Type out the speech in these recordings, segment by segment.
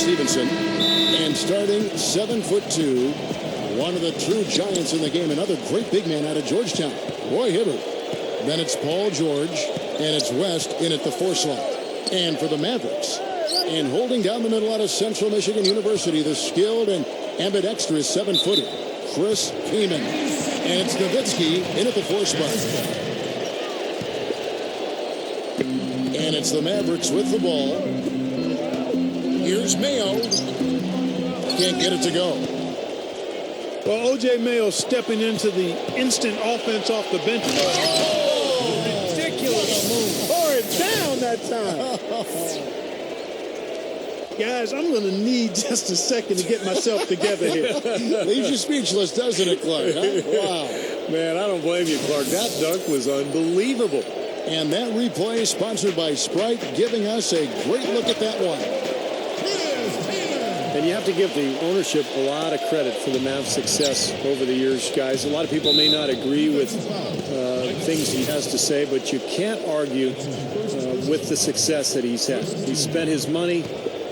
Stevenson. And starting 7'2", one of the true giants in the game. Another great big man out of Georgetown, Roy Hibbert. Then it's Paul George, and it's West in at the 4 slot. And for the Mavericks, and holding down the middle out of Central Michigan University, the skilled and ambidextrous 7-footer, Chris Kaman. And it's Nowitzki in at the 4 spot. And it's the Mavericks with the ball. Here's Mayo. Can't get it to go. Well, O.J. Mayo stepping into the instant offense off the bench. Oh, ridiculous move. Tore it down that time. Guys, I'm going to need just a second to get myself together here. Leaves you speechless, doesn't it, Clark? Huh? Wow. Man, I don't blame you, Clark. That dunk was unbelievable. And that replay sponsored by Sprite, giving us a great look at that one. And you have to give the ownership a lot of credit for the Mavs' success over the years, guys. A lot of people may not agree with things he has to say, but you can't argue with the success that he's had. He's spent his money,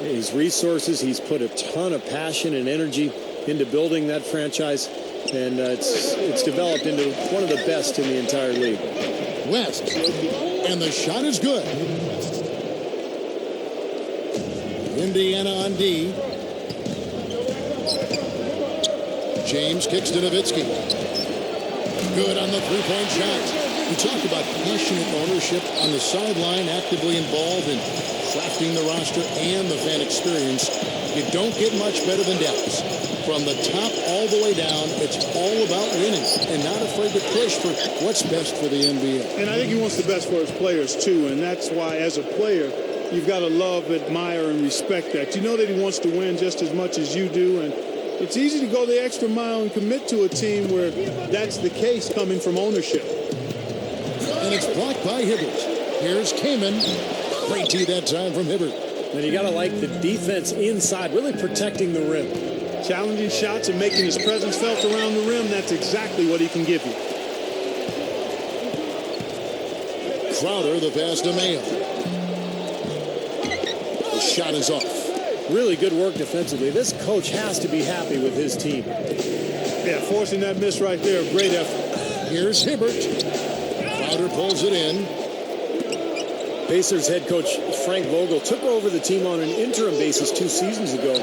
his resources. He's put a ton of passion and energy into building that franchise, and it's developed into one of the best in the entire league. West, and the shot is good. Indiana on D. James kicks to Nowitzki. Good on the three-point shot. We talked about passionate ownership on the sideline, actively involved in crafting the roster and the fan experience. You don't get much better than Dallas. From the top all the way down, it's all about winning and not afraid to push for what's best for the NBA. And I think he wants the best for his players, too. And that's why, as a player, you've got to love, admire, and respect that. You know that he wants to win just as much as you do. And it's easy to go the extra mile and commit to a team where that's the case coming from ownership. And it's blocked by Hibbert. Here's Kaman. Great tee that time from Hibbert. And you got to like the defense inside, really protecting the rim. Challenging shots and making his presence felt around the rim. That's exactly what he can give you. Crowder, the pass to Mayo. The shot is off. Really good work defensively. This coach has to be happy with his team. Yeah, forcing that miss right there. Great effort. Here's Hibbert. Crowder pulls it in. Pacers head coach Frank Vogel took over the team on an interim basis 2 seasons ago,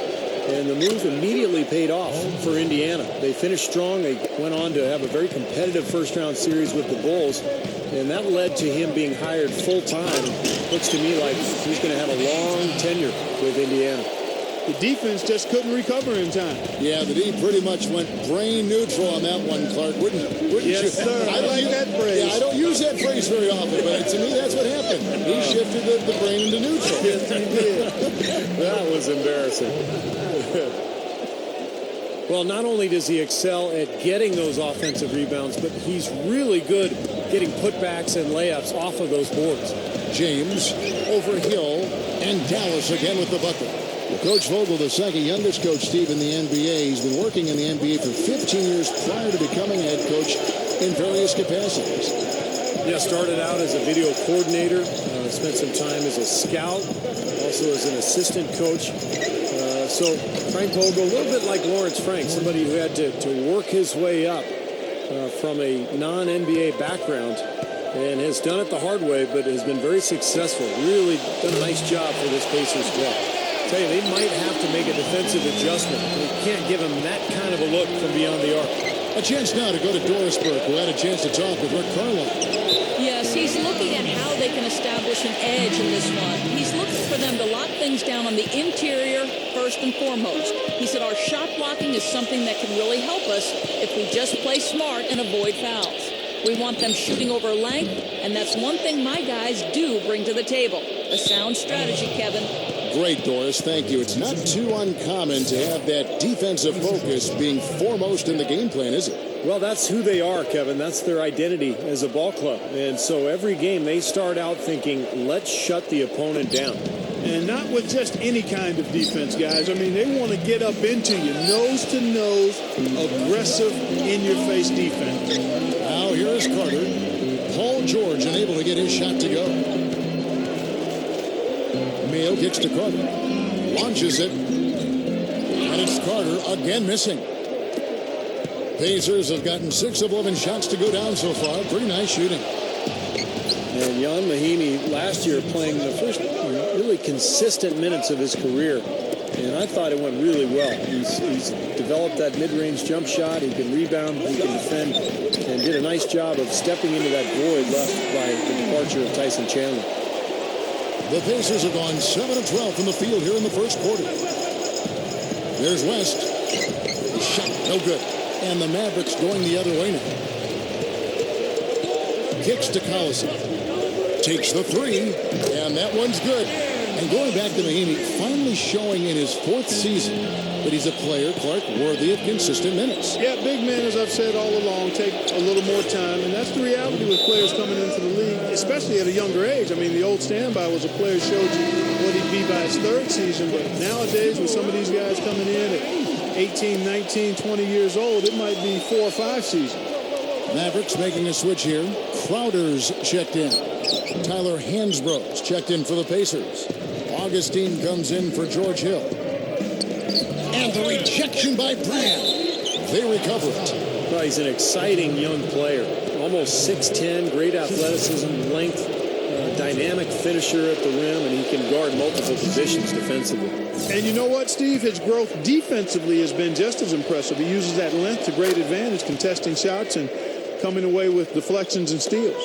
and the move immediately paid off for Indiana. They finished strong. They went on to have a very competitive first-round series with the Bulls, and that led to him being hired full-time. Looks to me like he's going to have a long tenure with Indiana. The defense just couldn't recover in time. Yeah, the D pretty much went brain neutral on that one, Clark. Wouldn't yes, you? Sir. I like that phrase. Yeah, I don't use that phrase very often, but to me that's what happened. He shifted the brain into neutral. Yes, he did. That was embarrassing. Well, not only does he excel at getting those offensive rebounds, but he's really good getting putbacks and layups off of those boards. James over Hill, and Dallas again with the bucket. Coach Vogel, the second youngest coach, Steve, in the NBA. He's been working in the NBA for 15 years prior to becoming head coach in various capacities. Yeah, started out as a video coordinator, spent some time as a scout, also as an assistant coach. So Frank Vogel, a little bit like Lawrence Frank, somebody who had to work his way up from a non-NBA background and has done it the hard way, but has been very successful. Really done a nice job for this Pacers squad. Tell you, they might have to make a defensive adjustment. They can't give him that kind of a look from beyond the arc. A chance now to go to Dorisburg, who had a chance to talk with Rick Carlisle. Yes, he's looking at how they can establish an edge in this one. He's looking for them to lock things down on the interior first and foremost. He said our shot blocking is something that can really help us if we just play smart and avoid fouls. We want them shooting over length, and that's one thing my guys do bring to the table. A sound strategy, Kevin. Great, Doris. Thank you. It's not too uncommon to have that defensive focus being foremost in the game plan, is it? Well, that's who they are, Kevin. That's their identity as a ball club. And so every game they start out thinking, let's shut the opponent down. And not with just any kind of defense, guys. I mean, they want to get up into you, nose-to-nose, aggressive, in-your-face defense. Now here is Carter. Paul George unable to get his shot to go. Mayo kicks to Carter. Launches it. And it's Carter again missing. Pacers have gotten 6 of 11 shots to go down so far. Pretty nice shooting. And Jan Mahinmi last year playing the first really consistent minutes of his career. And I thought it went really well. He's developed that mid-range jump shot. He can rebound, he can defend, and did a nice job of stepping into that void left by the departure of Tyson Chandler. The Pacers have gone 7 of 12 from the field here in the first quarter. There's West. Shot, no good. And the Mavericks going the other way now. Kicks to Collison. Takes the 3, and that one's good. And going back to Mahinmi, finally showing in his 4th season that he's a player, Clark, worthy of consistent minutes. Yeah, big men, as I've said all along, take a little more time. And that's the reality with players coming into the league, especially at a younger age. I mean, the old standby was a player showed you what he'd be by his 3rd season. But nowadays, with some of these guys coming in at 18, 19, 20 years old, it might be 4 or 5 seasons. Mavericks making a switch here. Crowder's checked in. Tyler Hansbrough's checked in for the Pacers. Augustine comes in for George Hill. And the rejection by Brand. They recover it. Well, he's an exciting young player. Almost 6'10", great athleticism, length, dynamic finisher at the rim, and he can guard multiple positions defensively. And you know what, Steve? His growth defensively has been just as impressive. He uses that length to great advantage, contesting shots and coming away with deflections and steals.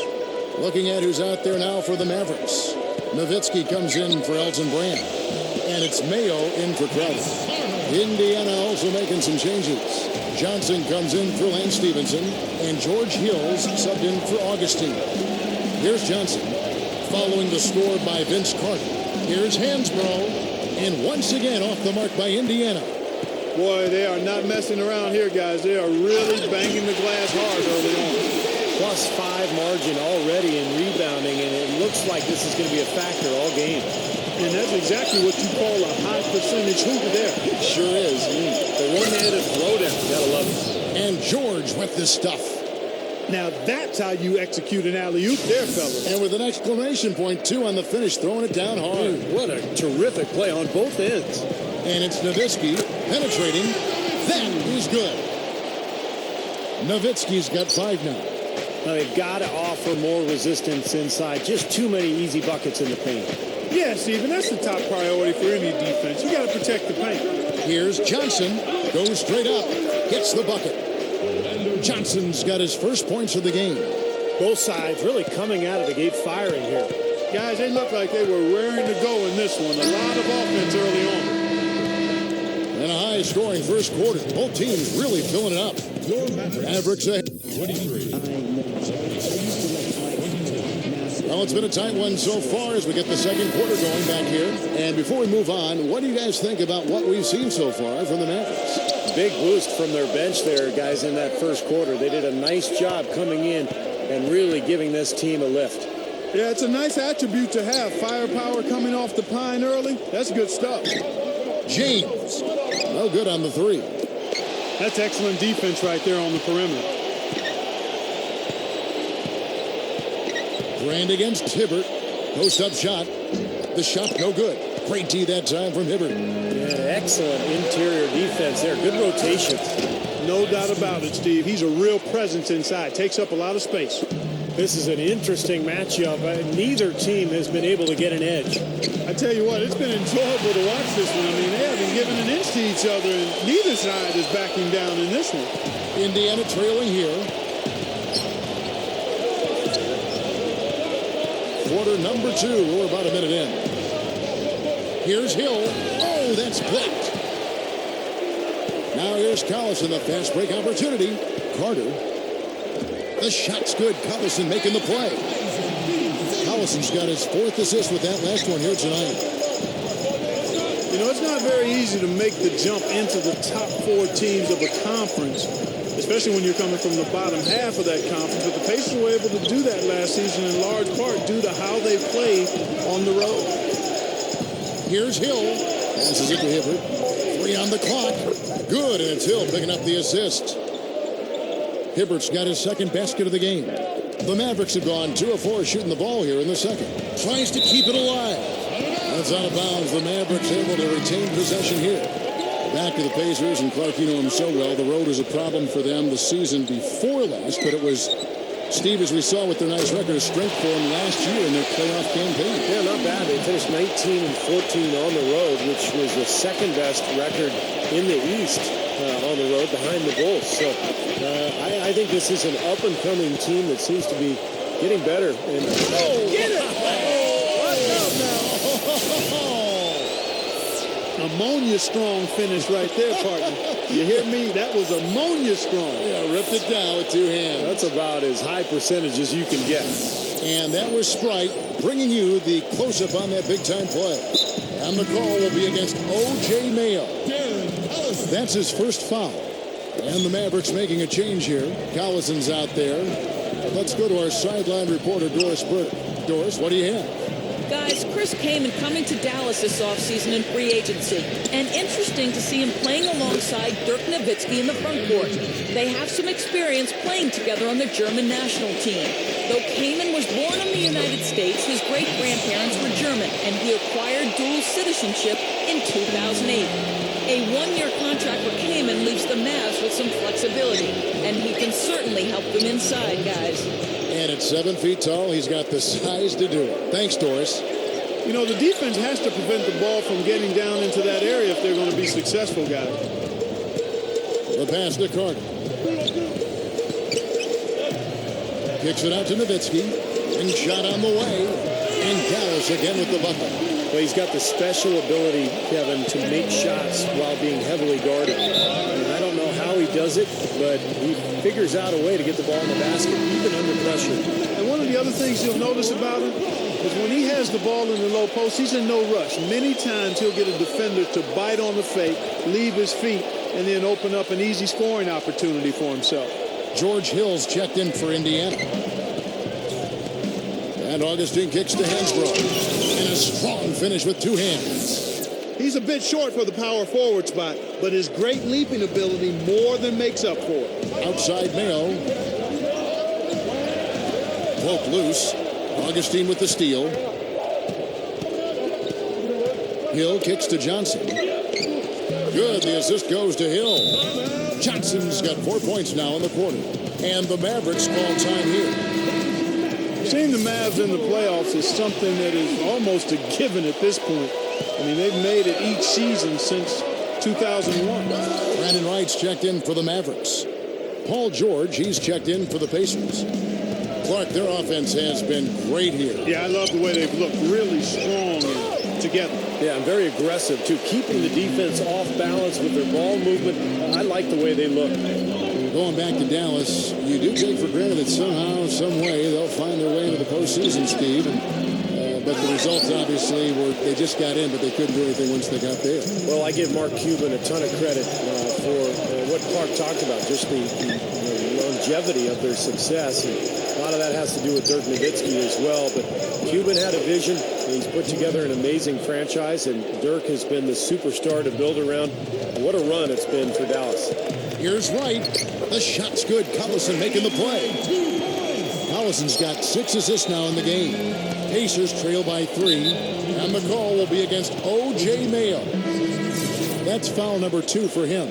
Looking at who's out there now for the Mavericks. Nowitzki comes in for Elton Brand. And it's Mayo in for Crowder. Indiana also making some changes. Johnson comes in for Lance Stevenson. And George Hill's subbed in for Augustine. Here's Johnson. Following the score by Vince Carter. Here's Hansbrough. And once again off the mark by Indiana. Boy, they are not messing around here, guys. They are really banging the glass hard early on. +5 margin already in rebounding, and it looks like this is going to be a factor all game. And that's exactly what you call a high percentage hooper there. Sure is. The one-handed throwdown. Gotta love it. And George with this stuff. Now that's how you execute an alley-oop there, fellas. And with an exclamation point, too, on the finish, throwing it down hard. What a terrific play on both ends. And it's Nowitzki penetrating. That is good. Nowitzki's got 5 now. Now they've got to offer more resistance inside. Just too many easy buckets in the paint. Yeah, Stephen, that's the top priority for any defense. You got to protect the paint. Here's Johnson. Goes straight up. Gets the bucket. Johnson's got his first points of the game. Both sides really coming out of the gate firing here. Guys, they look like they were raring to go in this one. A lot of offense early on. And a high-scoring first quarter. Both teams really filling it up. Mavericks ahead. 23. Well, it's been a tight one so far as we get the second quarter going back here. And before we move on, what do you guys think about what we've seen so far from the Mavericks? Big boost from their bench there, guys, in that first quarter. They did a nice job coming in and really giving this team a lift. Yeah, it's a nice attribute to have. Firepower coming off the pine early. That's good stuff. James. No good on the 3. That's excellent defense right there on the perimeter. Brand against Hibbert. Post-up shot. The shot no good. Great D that time from Hibbert. Yeah, excellent interior defense there. Good rotations. No doubt about it, Steve. He's a real presence inside. Takes up a lot of space. This is an interesting matchup. Neither team has been able to get an edge. I tell you what, it's been enjoyable to watch this one. I mean, they haven't given an inch to each other, and neither side is backing down in this one. Indiana trailing here. Quarter number 2. We're about a minute in. Here's Hill. Oh, that's blocked. Now here's Collison, the fast break opportunity. Carter. The shot's good. Collison making the play. Collison's got his 4th assist with that last one here tonight. You know, it's not very easy to make the jump into the top 4 teams of a conference, especially when you're coming from the bottom half of that conference. But the Pacers were able to do that last season in large part due to how they played on the road. Here's Hill. Passes it to Hibbert. 3 on the clock. Good, and it's Hill picking up the assist. Hibbert's got his 2nd basket of the game. The Mavericks have gone 2 of 4 shooting the ball here in the 2nd. Tries to keep it alive. That's out of bounds. The Mavericks able to retain possession here. Back to the Pacers, and Clark, you know him so well. The road was a problem for them the season before last, but it was, Steve, as we saw with their nice record, a strength for them last year in their playoff campaign. Yeah, not bad. They finished 19 and 14 on the road, which was the second best record in the East on the road behind the Bulls. So I think this is an up-and-coming team that seems to be getting better. And Get it! Watch out now. Ammonia strong finish right there, partner. You hear me? That was ammonia strong. Yeah, ripped it down with two hands. that's about as high percentage as you can get. And that was Sprite bringing you the close-up on that big-time play. And the call will be against O.J. Mayo. That's his first foul. And the Mavericks making a change here. Collison's out there. Let's go to our sideline reporter, Doris Burke. Doris, what do you have? Guys, Chris Kaman coming to Dallas this offseason in free agency. And interesting to see him playing alongside Dirk Nowitzki in the front court. They have some experience playing together on the German national team. Though Kaman was born in the United States, his great-grandparents were German, and he acquired dual citizenship in 2008. A one-year contract for Kaman leaves the Mavs with some flexibility, and he can certainly help them inside, guys. And at 7 feet tall, he's got the size to do it. Thanks, Doris. You know, the defense has to prevent the ball from getting down into that area if they're going to be successful, guys. The pass to Carter. Kicks it out to Nowitzki. And shot on the way. And Dallas again with the bucket. Well, he's got the special ability, Kevin, to make shots while being heavily guarded. And I don't know how he does it, but he figures out a way to get the ball in the basket, even under pressure. And one of the other things you'll notice about him is when he has the ball in the low post, he's in no rush. Many times he'll get a defender to bite on the fake, leave his feet, and then open up an easy scoring opportunity for himself. George Hill's checked in for Indiana. And Augustine kicks to Hansbrough. And a strong finish with two hands. He's a bit short for the power forward spot, but his great leaping ability more than makes up for it. Outside Mayo. Poke loose. Augustine with the steal. Hill kicks to Johnson. Good. The assist goes to Hill. Johnson's got 4 points now in the quarter. And the Mavericks call time here. Seeing the Mavs in the playoffs is something that is almost a given at this point. I mean, they've made it each season since 2001. Brandon Wright's checked in for the Mavericks. Paul George, he's checked in for the Pacers. Clark, their offense has been great here. Yeah, I love the way they've looked really strong and together. Yeah, and very aggressive, too. Keeping the defense off balance with their ball movement. I like the way they look. Going back to Dallas, you do take for granted that somehow, some way, they'll find their way into the postseason, Steve. But the results, obviously, were they just got in, but they couldn't do anything once they got there. Well, I give Mark Cuban a ton of credit for what Clark talked about, just the longevity of their success. And a lot of that has to do with Dirk Nowitzki as well. But Cuban had a vision. He's put together an amazing franchise, and Dirk has been the superstar to build around. What a run it's been for Dallas. Here's Wright. The shot's good. Collison making the play. Collison's got 6 assists now in the game. Pacers trail by 3. And the call will be against O.J. Mayo. That's foul number 2 for him.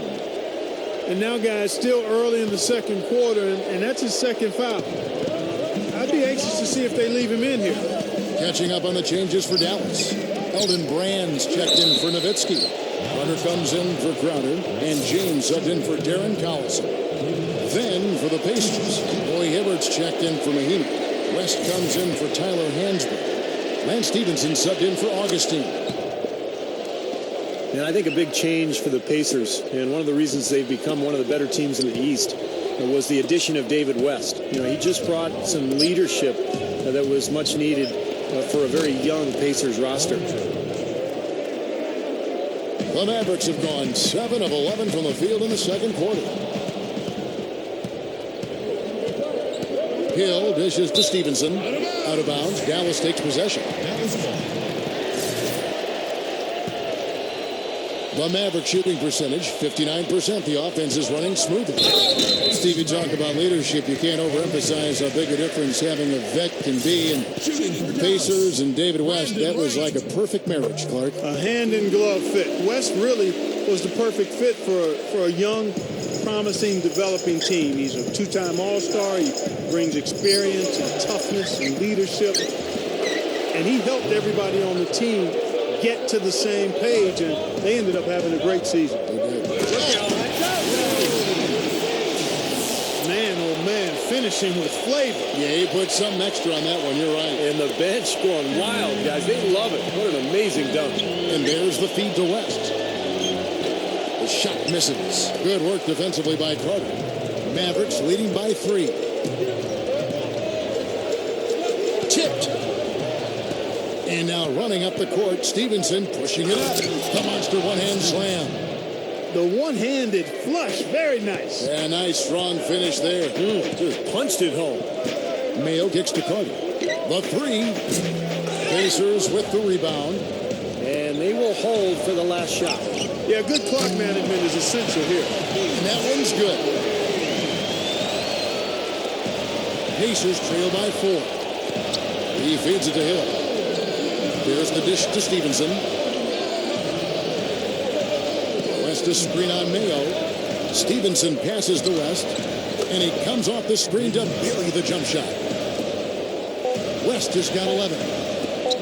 And now, guys, still early in the second quarter, and that's his second foul. I'd be anxious to see if they leave him in here. Catching up on the changes for Dallas. Elton Brand's checked in for Nowitzki. Hunter comes in for Crowder, and James subbed in for Darren Collison. Then for the Pacers, Roy Hibbert's checked in for Mahina. West comes in for Tyler Hansbrough. Lance Stevenson subbed in for Augustine. And I think a big change for the Pacers, and one of the reasons they've become one of the better teams in the East, was the addition of David West. You know, he just brought some leadership that was much needed for a very young Pacers roster. The Mavericks have gone 7 of 11 from the field in the second quarter. Hill dishes to Stevenson. Out of bounds. Dallas takes possession. The Maverick shooting percentage, 59%. The offense is running smoothly. Steve, you talk about leadership. You can't overemphasize how big a difference having a vet can be. And Pacers and David West, that was like a perfect marriage, Clark. A hand-in-glove fit. West really was the perfect fit for a young, promising, developing team. He's a two-time All-Star. He brings experience and toughness and leadership. And he helped everybody on the team get to the same page, and they ended up having a great season. Man, oh man, finishing with flavor. Yeah, he put something extra on that one. You're right. And the bench going wild, guys. They love it. What an amazing dunk. And there's the feed to West. The shot misses. Good work defensively by Carter. Mavericks leading by 3. Tipped. And now running up the court, Stevenson pushing it up. The monster one-hand slam. The one-handed flush, very nice. Yeah, nice strong finish there. Just punched it home. Mayo kicks to Carter. The 3. Pacers with the rebound. And they will hold for the last shot. Yeah, good clock management is essential here. And that one's good. Pacers trail by 4. He feeds it to Hill. Here's the dish to Stevenson. West to screen on Mayo. Stevenson passes to West. And he comes off the screen to bury the jump shot. West has got 11.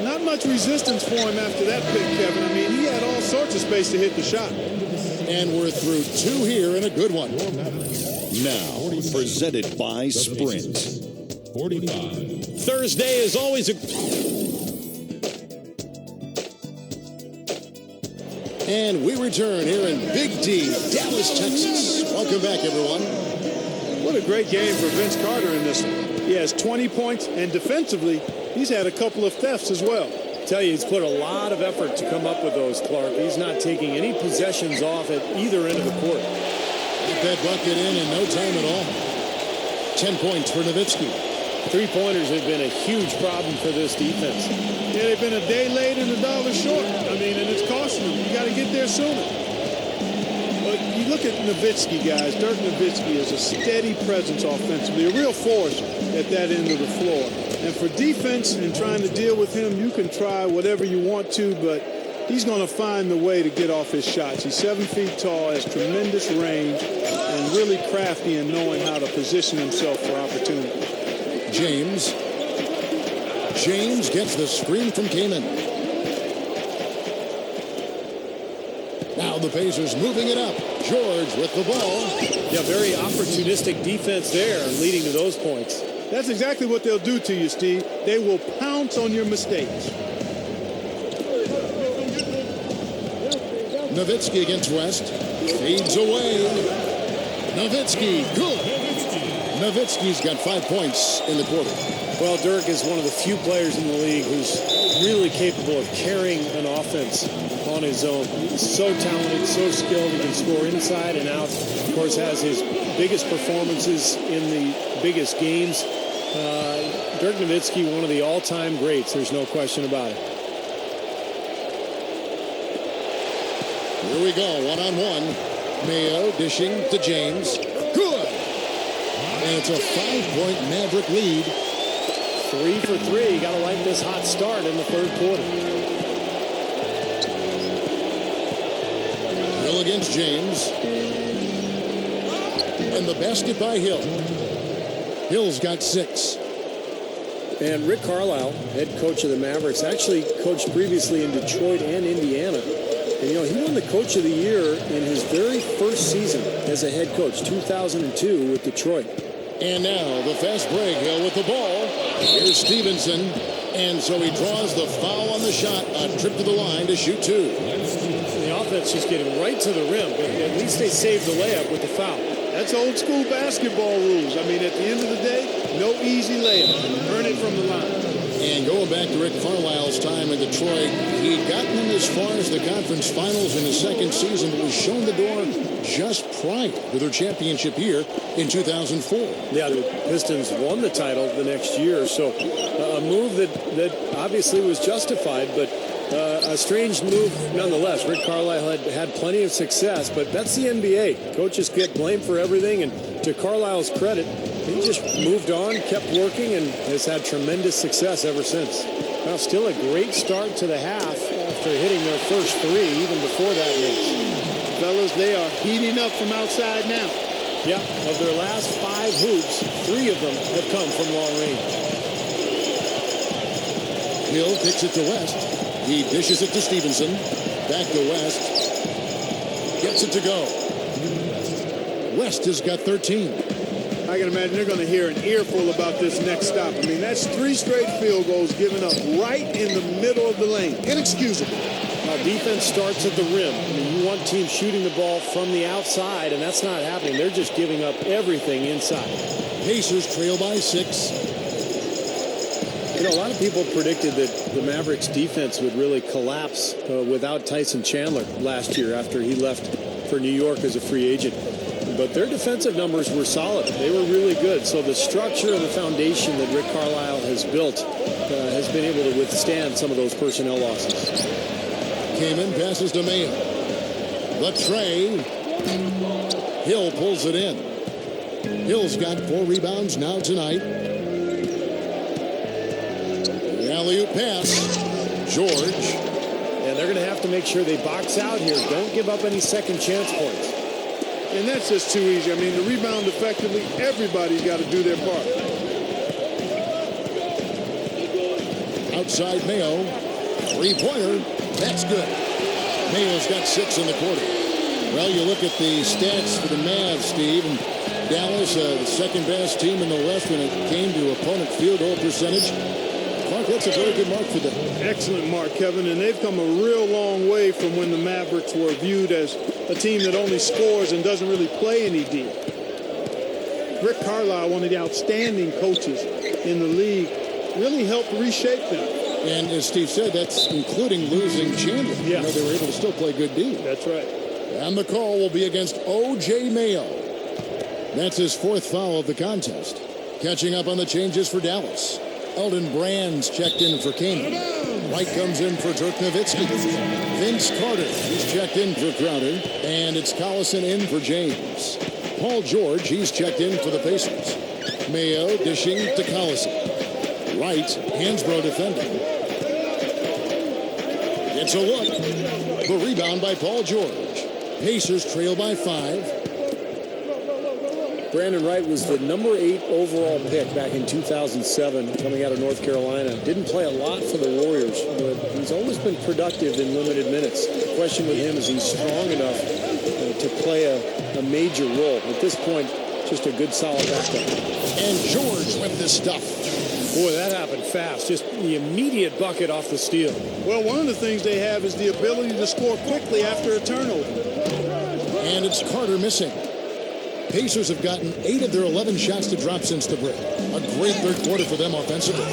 Not much resistance for him after that pick, Kevin. I mean, he had all sorts of space to hit the shot. And we're through 2 here and a good one. Now, presented by Sprint. 45. Thursday is always a... And we return here in Big D, Dallas, Texas. Welcome back, everyone. What a great game for Vince Carter in this one. He has 20 points, and defensively, he's had a couple of thefts as well. I tell you, he's put a lot of effort to come up with those, Clark. He's not taking any possessions off at either end of the court. Get that bucket in no time at all. 10 points for Nowitzki. Three-pointers have been a huge problem for this defense. Yeah, they've been a day late and $1 short. I mean, and it's costing them. You got to get there sooner. But you look at Nowitzki, guys. Dirk Nowitzki is a steady presence offensively, a real force at that end of the floor. And for defense and trying to deal with him, you can try whatever you want to, but he's going to find the way to get off his shots. He's 7 feet tall, has tremendous range, and really crafty in knowing how to position himself for opportunity. James gets the screen from Kaman. Now the Pacers moving it up. George with the ball. Yeah, very opportunistic defense there, leading to those points. That's exactly what they'll do to you, Steve. They will pounce on your mistakes. Nowitzki against West. Feeds away. Nowitzki, good. Nowitzki's got 5 points in the quarter. Well, Dirk is one of the few players in the league who's really capable of carrying an offense on his own. He's so talented, so skilled. He can score inside and out. Of course, has his biggest performances in the biggest games. Dirk Nowitzki, one of the all-time greats. There's no question about it. Here we go, one-on-one. Mayo dishing to James. Good. And it's a 5-point Maverick lead. 3 for 3. You got to like this hot start in the third quarter. Hill against James. And the basket by Hill. Hill's got 6. And Rick Carlisle, head coach of the Mavericks, actually coached previously in Detroit and Indiana. And, you know, he won the Coach of the Year in his very first season as a head coach, 2002 with Detroit. And now the fast break. Hill with the ball. Here's Stevenson. And so he draws the foul on the shot. A trip to the line to shoot 2. The offense just getting right to the rim, but at least they saved the layup with the foul. That's old school basketball rules. I mean, at the end of the day, no easy layup. Earn it from the line. And going back to Rick Carlisle's time in Detroit, he'd gotten them as far as the conference finals in his second season, but was shown the door just prior to their championship year in 2004. Yeah, the Pistons won the title the next year, so a move that obviously was justified, but a strange move nonetheless. Rick Carlisle had plenty of success, but that's the NBA. Coaches get blamed for everything, and to Carlisle's credit, he just moved on, kept working, and has had tremendous success ever since. Well, still a great start to the half after hitting their first 3, even before that miss. fellas. They are heating up from outside now. Yeah, of their last 5 hoops, 3 of them have come from long range. Hill kicks it to West. He dishes it to Stevenson. Back to West. Gets it to go. West has got 13. I can imagine they're going to hear an earful about this next stop. I mean, that's 3 straight field goals given up right in the middle of the lane. Inexcusable. Now, defense starts at the rim. I mean, you want teams shooting the ball from the outside, and that's not happening. They're just giving up everything inside. Pacers trail by 6. You know, a lot of people predicted that the Mavericks defense would really collapse without Tyson Chandler last year after he left for New York as a free agent. But their defensive numbers were solid. They were really good. So the structure and the foundation that Rick Carlisle has built has been able to withstand some of those personnel losses. Kamen passes to Mayo. The tray. Hill pulls it in. Hill's got 4 rebounds now tonight. The alley-oop pass. George. And they're going to have to make sure they box out here. Don't give up any second chance points. And that's just too easy. I mean, to rebound effectively, everybody's got to do their part. Outside Mayo. 3-pointer. That's good. Mayo's got 6 in the quarter. Well, you look at the stats for the Mavs, Steve, and Dallas, the second-best team in the West when it came to opponent field goal percentage. Clark, that's a very good mark for them. Excellent mark, Kevin, and they've come a real long way from when the Mavericks were viewed as a team that only scores and doesn't really play any D. Rick Carlisle, one of the outstanding coaches in the league, really helped reshape them. And as Steve said, that's including losing Chandler. Yeah. You know, they were able to still play good D. That's right. And the call will be against O.J. Mayo. That's his 4th foul of the contest. Catching up on the changes for Dallas. Elton Brand's checked in for Kamen. White comes in for Dirk Nowitzki. Vince Carter, he's checked in for Crowder. And it's Collison in for James. Paul George, he's checked in for the Pacers. Mayo dishing to Collison. Wright, Hansbrough defending. It's a look. The rebound by Paul George. Pacers trail by 5. Brandon Wright was the number 8 overall pick back in 2007 coming out of North Carolina. Didn't play a lot for the Warriors, but he's always been productive in limited minutes. The question with him is he's strong enough to play a major role. At this point, just a good solid backup. And George with the stuff. Boy, that happened fast. Just the immediate bucket off the steal. Well, one of the things they have is the ability to score quickly after a turnover. And it's Carter missing. Pacers have gotten 8 of their 11 shots to drop since the break. A great 3rd quarter for them offensively.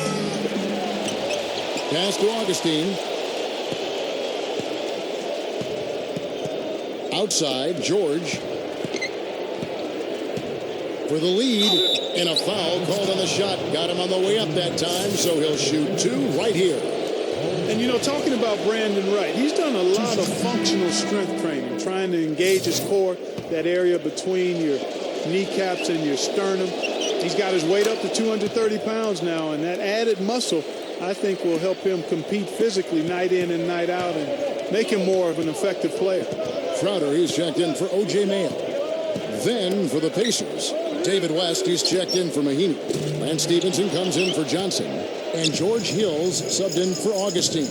Pass to Augustine. Outside, George. For the lead. And a foul called on the shot. Got him on the way up that time, so he'll shoot 2 right here. And, you know, talking about Brandon Wright, he's done a lot of functional strength training, trying to engage his core, that area between your kneecaps and your sternum. He's got his weight up to 230 pounds now, and that added muscle, I think, will help him compete physically night in and night out and make him more of an effective player. Crowder, he's checked in for O.J. Mayo. Then for the Pacers, David West, he's checked in for Mahinmi. Lance Stevenson comes in for Johnson. And George Hills subbed in for Augustine.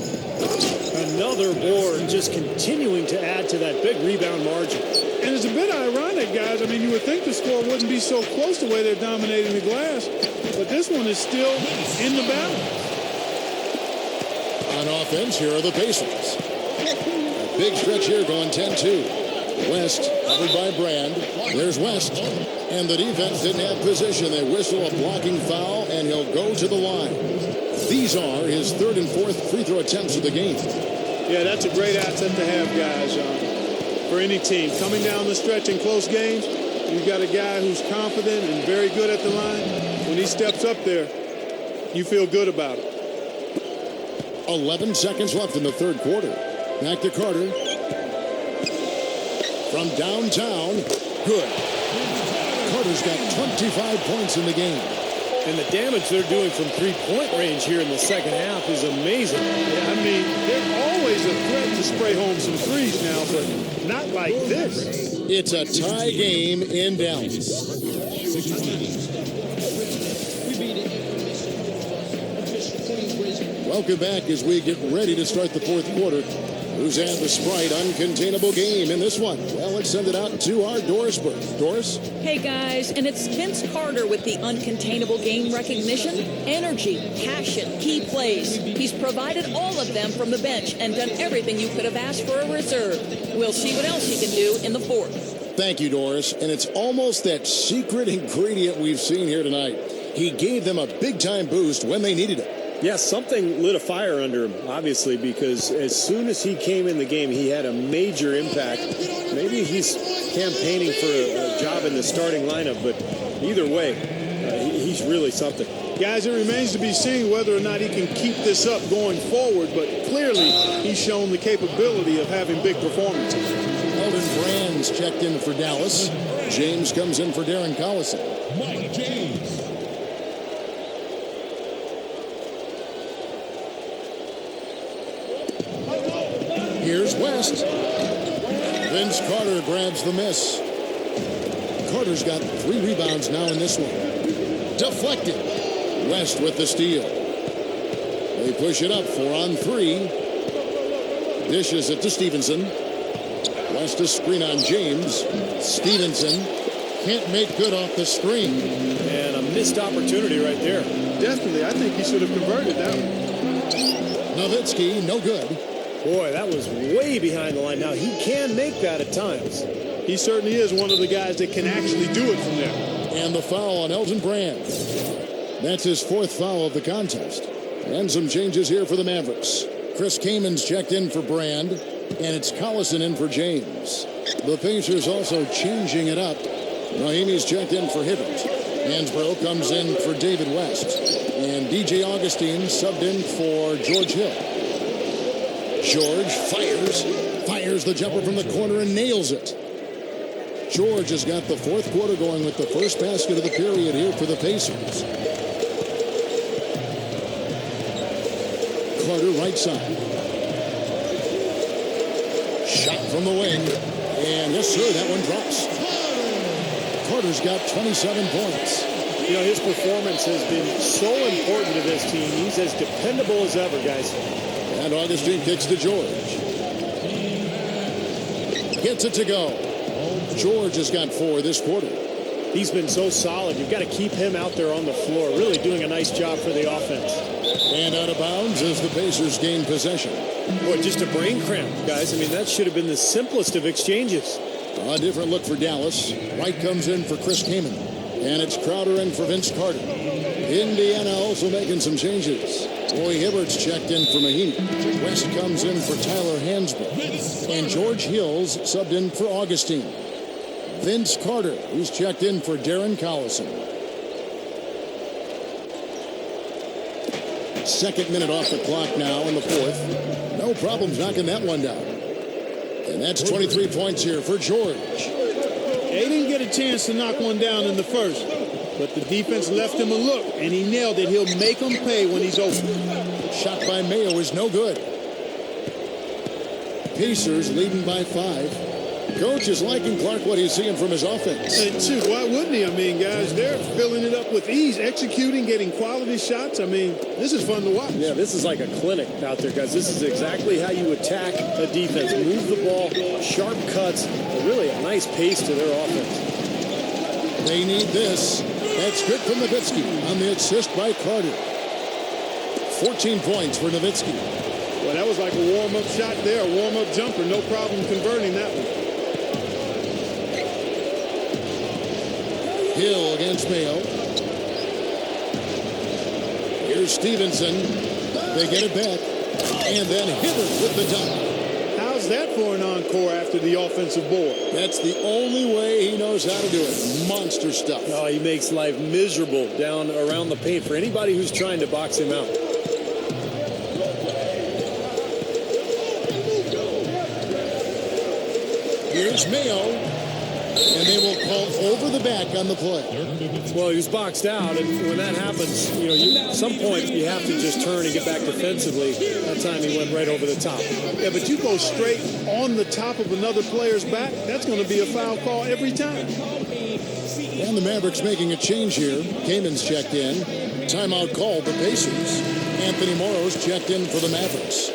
Another board just continuing to add to that big rebound margin. And it's a bit ironic, guys. I mean, you would think the score wouldn't be so close the way they're dominating the glass. But this one is still in the balance. On offense, here are the Pacers. A big stretch here going 10-2. West covered by Brand. There's West. And the defense didn't have position. They whistle a blocking foul, and he'll go to the line. These are his 3rd and 4th free throw attempts of the game. Yeah, that's a great asset to have, guys, for any team. Coming down the stretch in close games, you've got a guy who's confident and very good at the line. When he steps up there, you feel good about it. 11 seconds left in the 3rd quarter. Back to Carter. From downtown, good. Carter's got 25 points in the game. And the damage they're doing from three-point range here in the second half is amazing. Yeah, I mean, they're always a threat to spray home some threes now, but not like this. It's a tie game in Dallas. Welcome back as we get ready to start the fourth quarter. Who's had the Sprite uncontainable game in this one? Well, let's send it out to our Dorisburg. Doris? Hey, guys, and it's Vince Carter with the uncontainable game recognition, energy, passion, key plays. He's provided all of them from the bench and done everything you could have asked for a reserve. We'll see what else he can do in the fourth. Thank you, Doris. And it's almost that secret ingredient we've seen here tonight. He gave them a big-time boost when they needed it. Yeah, something lit a fire under him, obviously, because as soon as he came in the game, he had a major impact. Maybe he's campaigning for a job in the starting lineup, but either way, he's really something. Guys, it remains to be seen whether or not he can keep this up going forward, but clearly he's shown the capability of having big performances. Elton Brand's checked in for Dallas. James comes in for Darren Collison. Mike James. Here's West. Vince Carter grabs the miss. Carter's got 3 rebounds now in this one. Deflected. West with the steal. They push it up 4 on 3. Dishes it to Stevenson. West a screen on James. Stevenson can't make good off the screen. And a missed opportunity right there. Definitely, I think he should have converted that one. Nowitzki, no good. Boy, that was way behind the line. Now, he can make that at times. He certainly is one of the guys that can actually do it from there. And the foul on Elton Brand. That's his 4th foul of the contest. And some changes here for the Mavericks. Chris Kamen's checked in for Brand, and it's Collison in for James. The Pacers also changing it up. Naheemi's checked in for Hibbert. Hansbrough comes in for David West. And DJ Augustine subbed in for George Hill. George fires the jumper from the corner and nails it. George has got the fourth quarter going with the first basket of the period here for the Pacers. Carter right side. Shot from the wing. And yes, sir, that one drops. Carter's got 27 points. You know, his performance has been so important to this team. He's as dependable as ever, guys. And Augustine kicks to George. Gets it to go. George has got 4 this quarter. He's been so solid. You've got to keep him out there on the floor, really doing a nice job for the offense. And out of bounds as the Pacers gain possession. Boy, just a brain cramp, guys. I mean, that should have been the simplest of exchanges. A different look for Dallas. White comes in for Chris Kaman. And it's Crowder in for Vince Carter. Indiana also making some changes. Roy Hibbert's checked in for Mahinmi. West comes in for Tyler Hansbrough. And George Hills subbed in for Augustine. Vince Carter, who's checked in for Darren Collison. 2nd minute off the clock now in the 4th. No problems knocking that one down. And that's 23 points here for George. They didn't get a chance to knock one down in the first, but the defense left him a look, and he nailed it. He'll make them pay when he's open. Shot by Mayo is no good. Pacers leading by 5. Coach is liking Clark what he's seeing from his offense. And shoot, why wouldn't he? I mean, guys, they're filling it up with ease, executing, getting quality shots. I mean, this is fun to watch. Yeah, this is like a clinic out there, guys. This is exactly how you attack a defense. Move the ball, sharp cuts, really a nice pace to their offense. They need this. That's good from Nowitzki on the assist by Carter. 14 points for Nowitzki. Well, that was like a warm-up shot there, a warm-up jumper. No problem converting that one. Hill against Mayo. Here's Stevenson. They get it back. And then Hibbert with the dunk. How's that for an encore after the offensive board? That's the only way he knows how to do it. Monster stuff. Oh, he makes life miserable down around the paint for anybody who's trying to box him out. Here's Mayo. And they will call over the back on the play. Well, he was boxed out, and when that happens, at some point you have to just turn and get back defensively. That time he went right over the top. Yeah, but you go straight on the top of another player's back, that's going to be a foul call every time. And the Mavericks making a change here. Kamen's checked in. Timeout called the Pacers. Anthony Morrow's checked in for the Mavericks.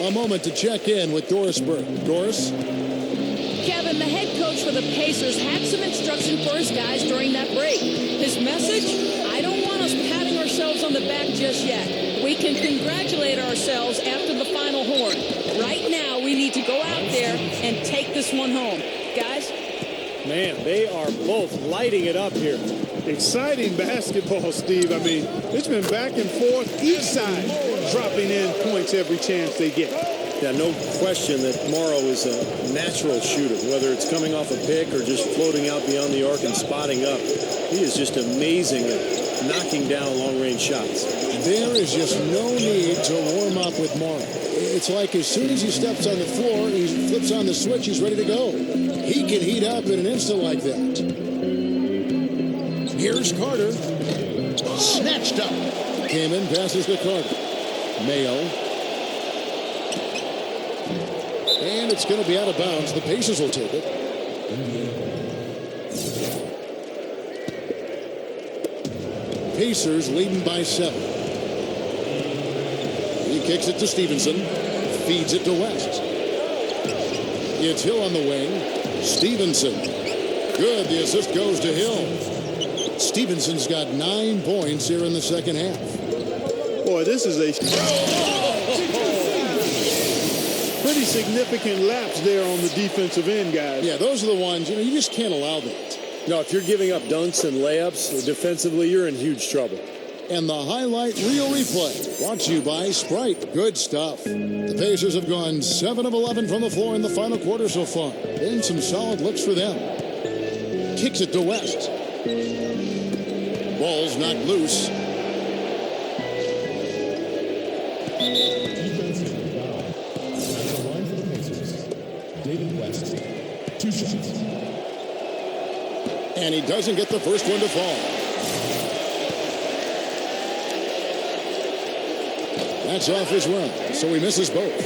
A moment to check in with Doris Burke. Doris? Kevin, the head coach for the Pacers had some instruction for his guys during that break. His message? I don't want us patting ourselves on the back just yet. We can congratulate ourselves after the final horn. Right now, we need to go out there and take this one home. Guys? Man, they are both lighting it up here. Exciting basketball, Steve. I mean, it's been back and forth, each side dropping in points every chance they get. Yeah, no question that Morrow is a natural shooter, whether it's coming off a pick or just floating out beyond the arc and spotting up. He is just amazing at knocking down long-range shots. There is just no need to warm up with Morrow. It's like as soon as he steps on the floor, he flips on the switch, he's ready to go. He can heat up in an instant like that. Here's Carter. Snatched up. Kamen passes to Carter. Mayo. And it's going to be out of bounds. The Pacers will take it. Pacers leading by 7. He kicks it to Stevenson. Feeds it to West. It's Hill on the wing. Stevenson. Good. The assist goes to Hill. Stevenson's got 9 points here in the second half. Boy, this is a pretty significant lapse there on the defensive end, guys. Yeah, those are the ones, you just can't allow that. No, if you're giving up dunks and layups defensively, you're in huge trouble. And the highlight reel replay brought to you by Sprite. Good stuff. The Pacers have gone 7 of 11 from the floor in the final quarter so far. And some solid looks for them. Kicks it to West. Ball's knocked loose. Defensive foul. At the line for the Pacers, David West. 2 shots. And he doesn't get the first one to fall. That's off as well, so he misses both.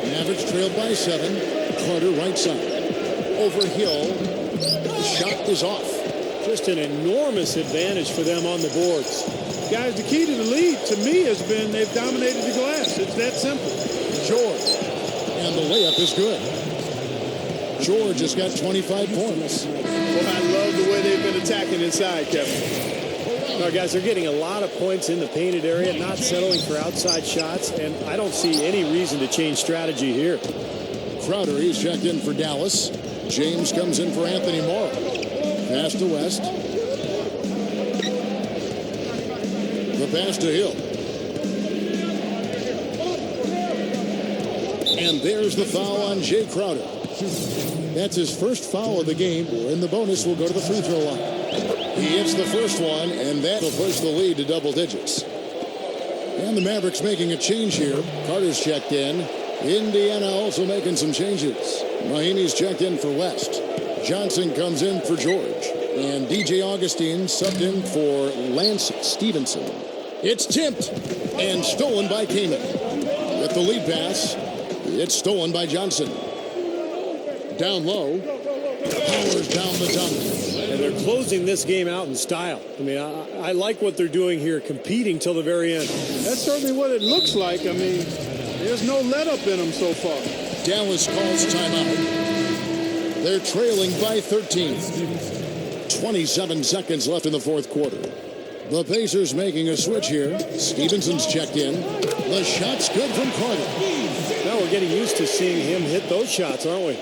Mavericks trailed by 7. Carter right side. Over Hill. The shot is off. Just an enormous advantage for them on the boards. Guys, the key to the lead, to me, has been they've dominated the glass. It's that simple. George. And the layup is good. George has got 25 points. Well, I love the way they've been attacking inside, Kevin. Now, guys, they're getting a lot of points in the painted area, not settling for outside shots, and I don't see any reason to change strategy here. Crowder, he's checked in for Dallas. James comes in for Anthony Morrow. Pass to West. The pass to Hill. And there's the foul on Jay Crowder. That's his first foul of the game, and the bonus will go to the free throw line. He hits the first one, and that will push the lead to double digits. And the Mavericks making a change here. Carter's checked in. Indiana also making some changes. Mahimi's checked in for West. Johnson comes in for George. And DJ Augustine subbed in for Lance Stevenson. It's tipped and stolen by Kamen. With the lead pass, it's stolen by Johnson. Down low, powers down the dunk. And they're closing this game out in style. I mean, I like what they're doing here, competing till the very end. That's certainly what it looks like. I mean, there's no let-up in them so far. Dallas calls timeout. They're trailing by 13. 27 seconds left in the fourth quarter. The Pacers making a switch here. Stevenson's checked in. The shot's good from Carter. Now we're getting used to seeing him hit those shots, aren't we?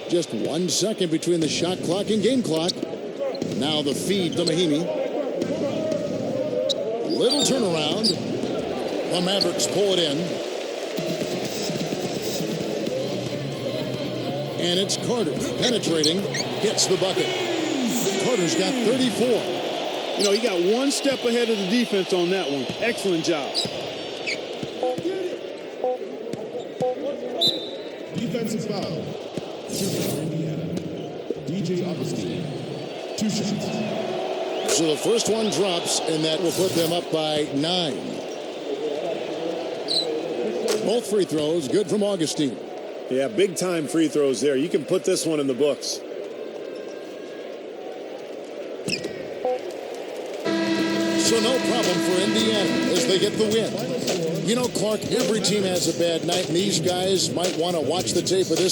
Just 1 second between the shot clock and game clock. Now the feed to Mahimi. Little turnaround. The Mavericks pull it in. And it's Carter penetrating. Gets the bucket. Carter's got 34. You know, he got 1 step ahead of the defense on that one. Excellent job. Defensive foul. Indiana. DJ DJ Augustine. 2 shots. So the first one drops, and that will put them up by 9. Both free throws good from Augustine. Yeah, big-time free throws there. You can put this one in the books. So no problem for Indiana as they get the win. You know, Clark, every team has a bad night, and these guys might want to watch the tape of this